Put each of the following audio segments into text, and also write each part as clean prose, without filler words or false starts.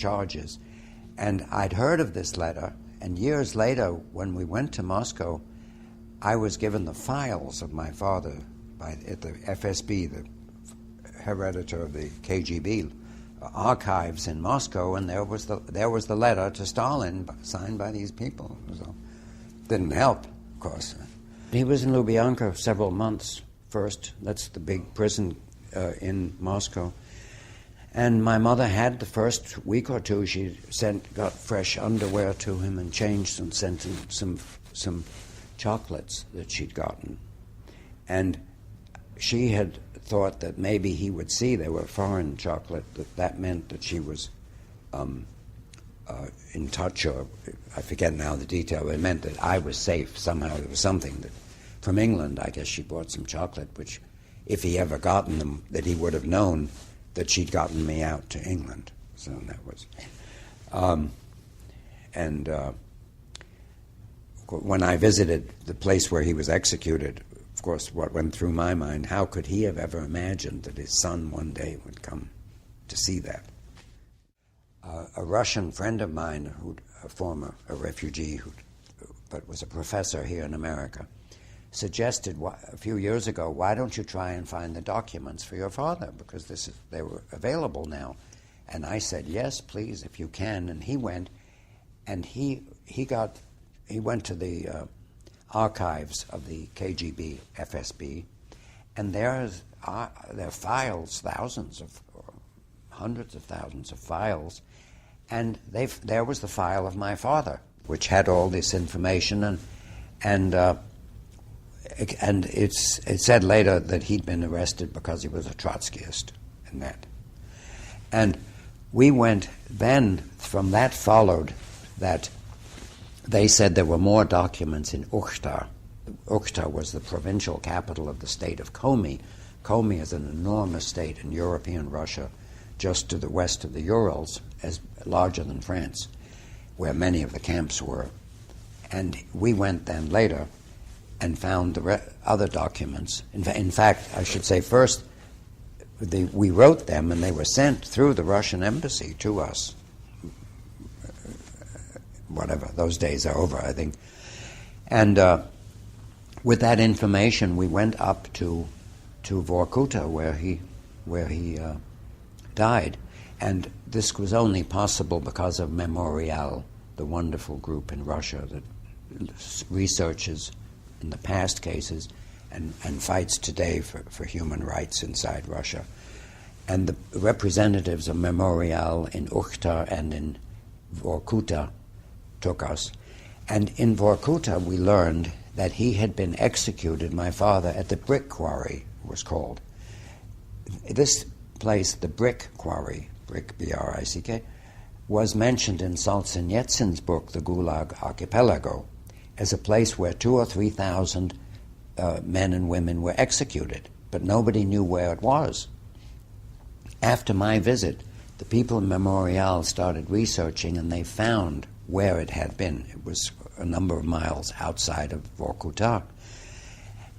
charges. And I'd heard of this letter, and years later, when we went to Moscow, I was given the files of my father at the FSB, the hereditary of the KGB archives in Moscow, and there was the letter to Stalin signed by these people. So didn't help, of course. He was in Lubyanka several months first. That's the big prison in Moscow. And my mother had the first week or two, she got fresh underwear to him and changed and sent him some chocolates that she'd gotten. And she had thought that maybe he would see they were foreign chocolate, that meant that she was in touch, or I forget now the detail, it meant that I was safe somehow. There was something that, from England, I guess she bought some chocolate, which if he ever gotten them, that he would have known that she'd gotten me out to England. So that was... when I visited the place where he was executed, of course, what went through my mind, how could he have ever imagined that his son one day would come to see that? A Russian friend of mine, a refugee, but was a professor here in America, suggested a few years ago, why don't you try and find the documents for your father, because they were available now. And I said, yes, please, if you can. And he went, and he went to the archives of the KGB, FSB, and there are files, hundreds of thousands of files, and there was the file of my father, which had all this information, and it said later that he'd been arrested because he was a Trotskyist and that. And we went then, from that followed that they said there were more documents in Ukhtar. Ukhtar was the provincial capital of the state of Komi. Komi is an enormous state in European Russia, just to the west of the Urals, as larger than France, where many of the camps were. And we went then later and found the other documents. In fact, I should say first, we wrote them and they were sent through the Russian embassy to us. Whatever, those days are over, I think. And with that information, we went up to Vorkuta, where he died. And this was only possible because of Memorial, the wonderful group in Russia that researches in the past cases and fights today for human rights inside Russia. And the representatives of Memorial in Ukhtar and in Vorkuta took us. And in Vorkuta we learned that he had been executed, my father, at the Brick Quarry, it was called. This place, the Brick Quarry, Brick, B-R-I-C-K, was mentioned in Solzhenitsyn's book, The Gulag Archipelago, as a place where 2,000 or 3,000 men and women were executed, but nobody knew where it was. After my visit, the people in Memorial started researching, and they found where it had been. It was a number of miles outside of Vorkuta.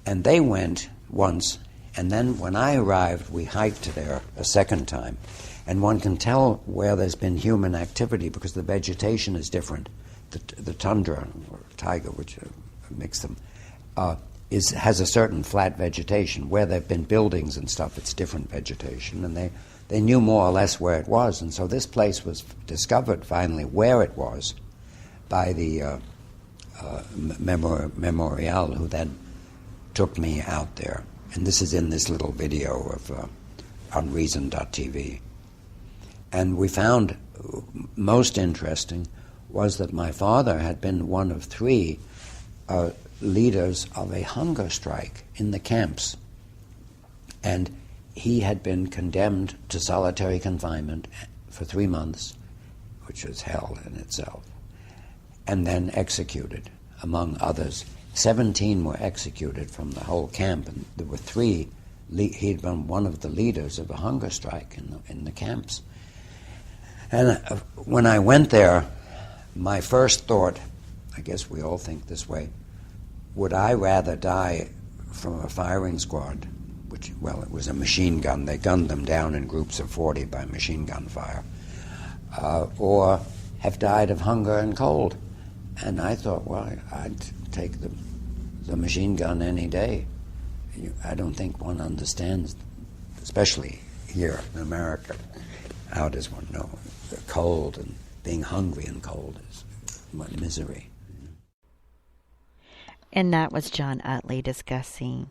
And they went once, and then when I arrived, we hiked there a second time. And one can tell where there's been human activity because the vegetation is different. The tundra, or taiga, which mix them, has a certain flat vegetation. Where there have been buildings and stuff, it's different vegetation. And they knew more or less where it was. And so this place was discovered finally where it was by the Memorial, who then took me out there. And this is in this little video of on Reason.tv. And we found most interesting was that my father had been one of 3 leaders of a hunger strike in the camps. And he had been condemned to solitary confinement for 3 months, which was hell in itself, and then executed, among others. 17 were executed from the whole camp, and there were 3. He had been one of the leaders of a hunger strike in the camps. And when I went there, my first thought, I guess we all think this way, would I rather die from a firing squad, which, well, it was a machine gun. They gunned them down in groups of 40 by machine gun fire. or have died of hunger and cold. And I thought, well, I'd take the machine gun any day. I don't think one understands, especially here in America, how does one know the cold and being hungry and cold is what misery. And that was John Utley discussing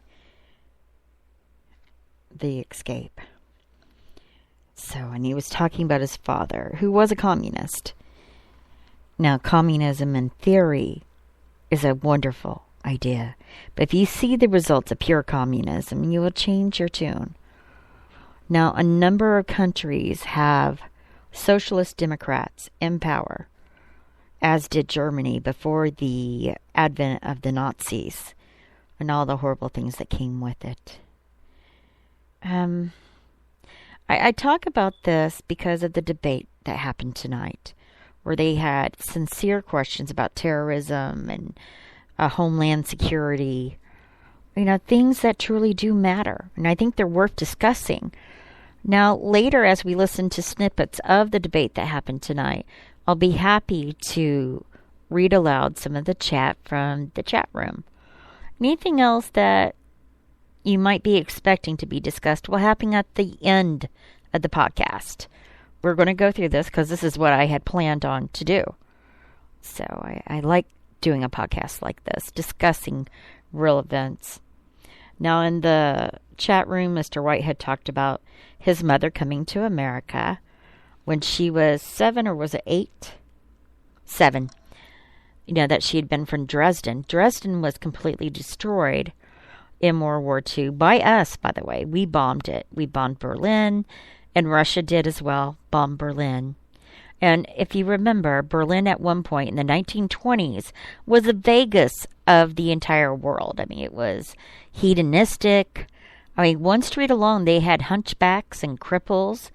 the escape. So, and he was talking about his father, who was a communist. Now, communism in theory is a wonderful idea. But if you see the results of pure communism, you will change your tune. Now, a number of countries have socialist democrats in power, as did Germany before the advent of the Nazis and all the horrible things that came with it. I talk about this because of the debate that happened tonight, where they had sincere questions about terrorism and homeland security, things that truly do matter. And I think they're worth discussing. Now, later, as we listen to snippets of the debate that happened tonight, I'll be happy to read aloud some of the chat from the chat room. Anything else that you might be expecting to be discussed will happen at the end of the podcast. We're going to go through this because this is what I had planned on to do. So I like doing a podcast like this, discussing real events. Now, in the chat room, Mr. White had talked about his mother coming to America when she was 7, or was it 8? 7. That she had been from Dresden. Dresden was completely destroyed in World War II by us, by the way. We bombed it. We bombed Berlin, and Russia did as well, bomb Berlin. And if you remember, Berlin at one point in the 1920s was the Vegas of the entire world. It was hedonistic. One street alone, they had hunchbacks and cripples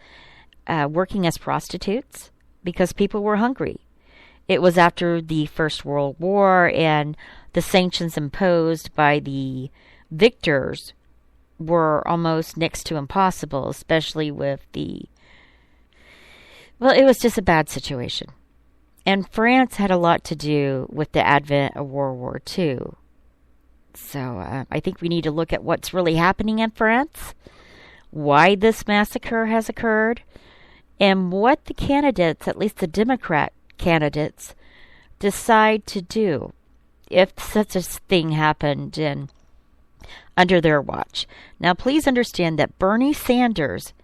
working as prostitutes because people were hungry. It was after the First World War, and the sanctions imposed by the victors were almost next to impossible, especially with it was just a bad situation. And France had a lot to do with the advent of World War II. So I think we need to look at what's really happening in France, why this massacre has occurred, and what the candidates, at least the Democrat candidates, decide to do if such a thing happened under their watch. Now, please understand that Bernie Sanders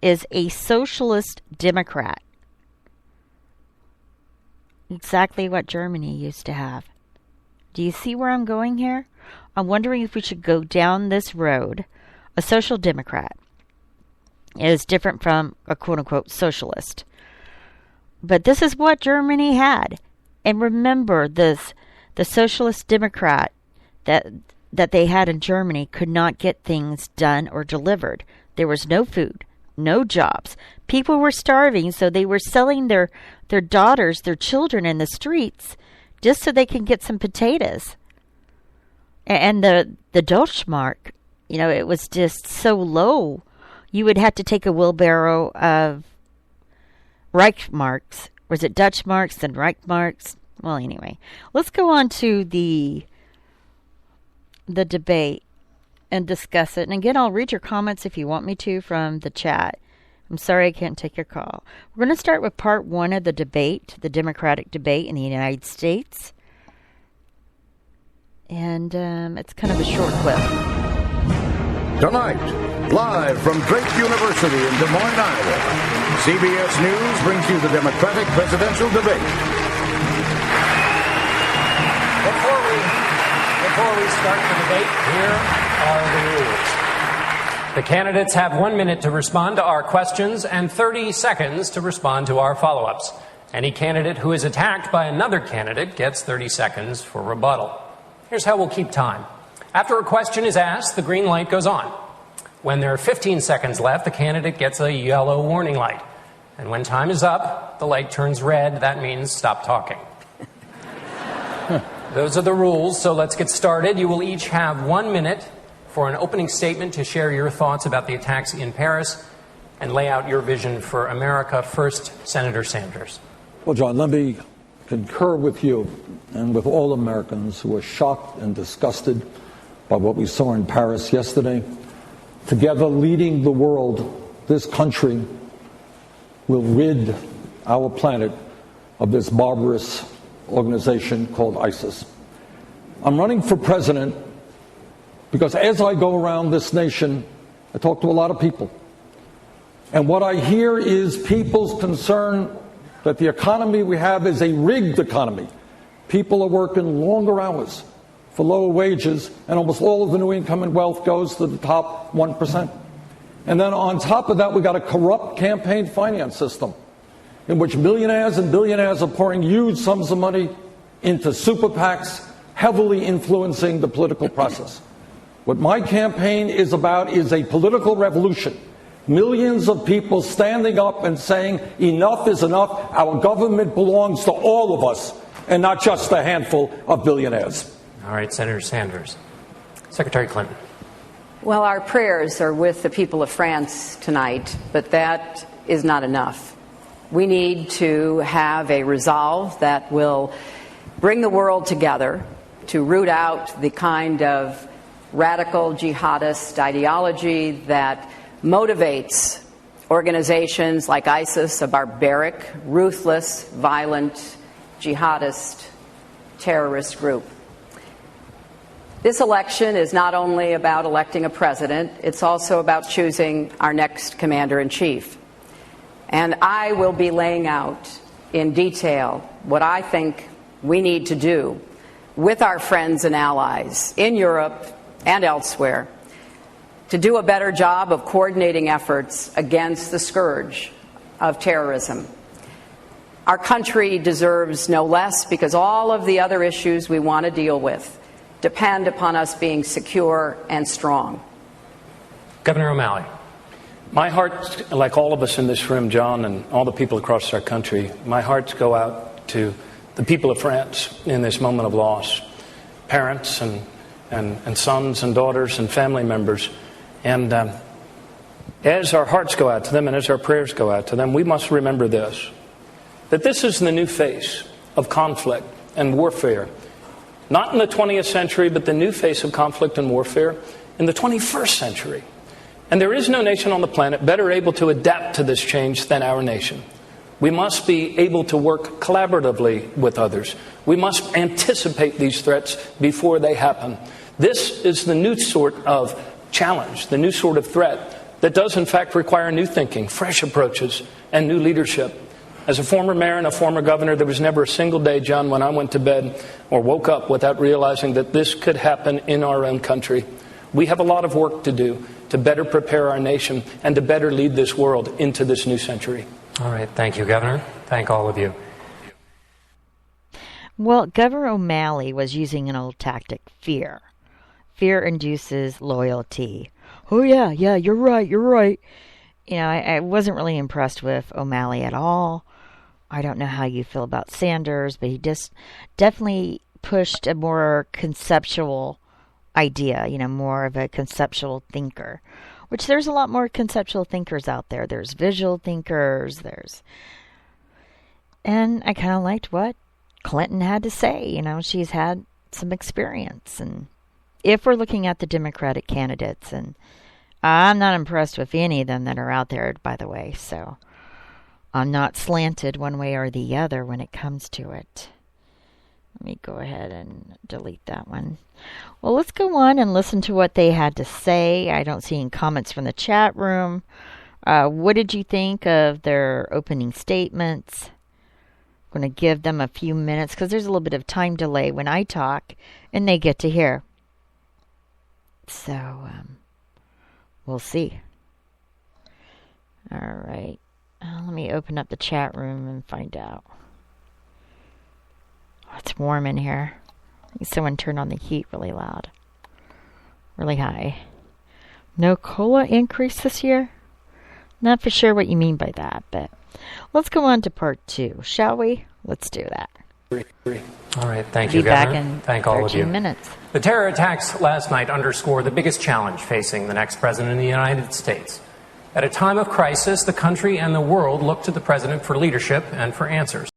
is a socialist Democrat. Exactly what Germany used to have. Do you see where I'm going here? I'm wondering if we should go down this road. A social democrat is different from a quote-unquote socialist. But this is what Germany had. And remember, the socialist democrat that they had in Germany could not get things done or delivered. There was no food, no jobs. People were starving, so they were selling their daughters, their children in the streets just so they can get some potatoes. And the Deutschmark, it was just so low. You would have to take a wheelbarrow of Reichsmarks. Was it Dutch marks, then Reichsmarks? Well, anyway, let's go on to the debate and discuss it. And again, I'll read your comments if you want me to from the chat. I'm sorry I can't take your call. We're going to start with part 1 of the debate, the Democratic debate in the United States. And it's kind of a short clip. Tonight, live from Drake University in Des Moines, Iowa, CBS News brings you the Democratic presidential debate. Before we start the debate, here are the rules. The candidates have 1 minute to respond to our questions and 30 seconds to respond to our follow-ups. Any candidate who is attacked by another candidate gets 30 seconds for rebuttal. Here's how we'll keep time. After a question is asked, the green light goes on. When there are 15 seconds left, the candidate gets a yellow warning light. And when time is up, the light turns red. That means stop talking. Those are the rules, so let's get started. You will each have 1 minute for an opening statement to share your thoughts about the attacks in Paris. and lay out your vision for America. First, Senator Sanders. Well, John, let me concur with you and with all Americans who are shocked and disgusted by what we saw in Paris yesterday. Together, leading the world, this country will rid our planet of this barbarous organization called ISIS. I'm running for president because as I go around this nation, I talk to a lot of people. And what I hear is people's concern that the economy we have is a rigged economy. People are working longer hours for lower wages, and almost all of the new income and wealth goes to the top 1%. And then on top of that, we got a corrupt campaign finance system in which millionaires and billionaires are pouring huge sums of money into super PACs, heavily influencing the political process. What my campaign is about is a political revolution. Millions of people standing up and saying, enough is enough. Our government belongs to all of us and not just a handful of billionaires. All right, Senator Sanders. Secretary Clinton. Well, our prayers are with the people of France tonight, but that is not enough. We need to have a resolve that will bring the world together to root out the kind of radical jihadist ideology that motivates organizations like ISIS, a barbaric, ruthless, violent, jihadist terrorist group. This election is not only about electing a president, it's also about choosing our next commander-in-chief. And I will be laying out in detail what I think we need to do with our friends and allies in Europe and elsewhere to do a better job of coordinating efforts against the scourge of terrorism. Our country deserves no less because all of the other issues we want to deal with depend upon us being secure and strong. Governor O'Malley. My heart, like all of us in this room, John, and all the people across our country, my hearts go out to the people of France in this moment of loss, parents and sons and daughters and family members. And as our hearts go out to them and as our prayers go out to them, we must remember this, that this is the new face of conflict and warfare, not in the 20th century, but the new face of conflict and warfare in the 21st century. And there is no nation on the planet better able to adapt to this change than our nation. We must be able to work collaboratively with others. We must anticipate these threats before they happen. This is the new sort of challenge, the new sort of threat that does in fact require new thinking, fresh approaches, and new leadership. As a former mayor and a former governor, there was never a single day, John, when I went to bed or woke up without realizing that this could happen in our own country. We have a lot of work to do to better prepare our nation and to better lead this world into this new century. All right. Thank you, Governor. Thank all of you. Well, Governor O'Malley was using an old tactic, fear. Fear induces loyalty. Oh, yeah, you're right. You know, I wasn't really impressed with O'Malley at all. I don't know how you feel about Sanders, but he just definitely pushed a more conceptual idea, you know, more of a conceptual thinker, which there's a lot more conceptual thinkers out there. There's visual thinkers, and I kind of liked what Clinton had to say. You know, she's had some experience. And if we're looking at the Democratic candidates, and I'm not impressed with any of them that are out there, by the way, so I'm not slanted one way or the other when it comes to it. Let me go ahead and delete that one. Well, let's go on and listen to what they had to say. I don't see any comments from the chat room. What did you think of their opening statements? I'm going to give them a few minutes because there's a little bit of time delay when I talk and they get to hear. So, we'll see. All right. Let me open up the chat room and find out. Oh, it's warm in here. I think someone turned on the heat really loud. Really high. No COLA increase this year? Not for sure what you mean by that, but let's go on to part 2, shall we? Let's do that. All right, thank you, Governor. Thank all of you. Minutes. The terror attacks last night underscore the biggest challenge facing the next president of the United States. At a time of crisis, the country and the world look to the president for leadership and for answers.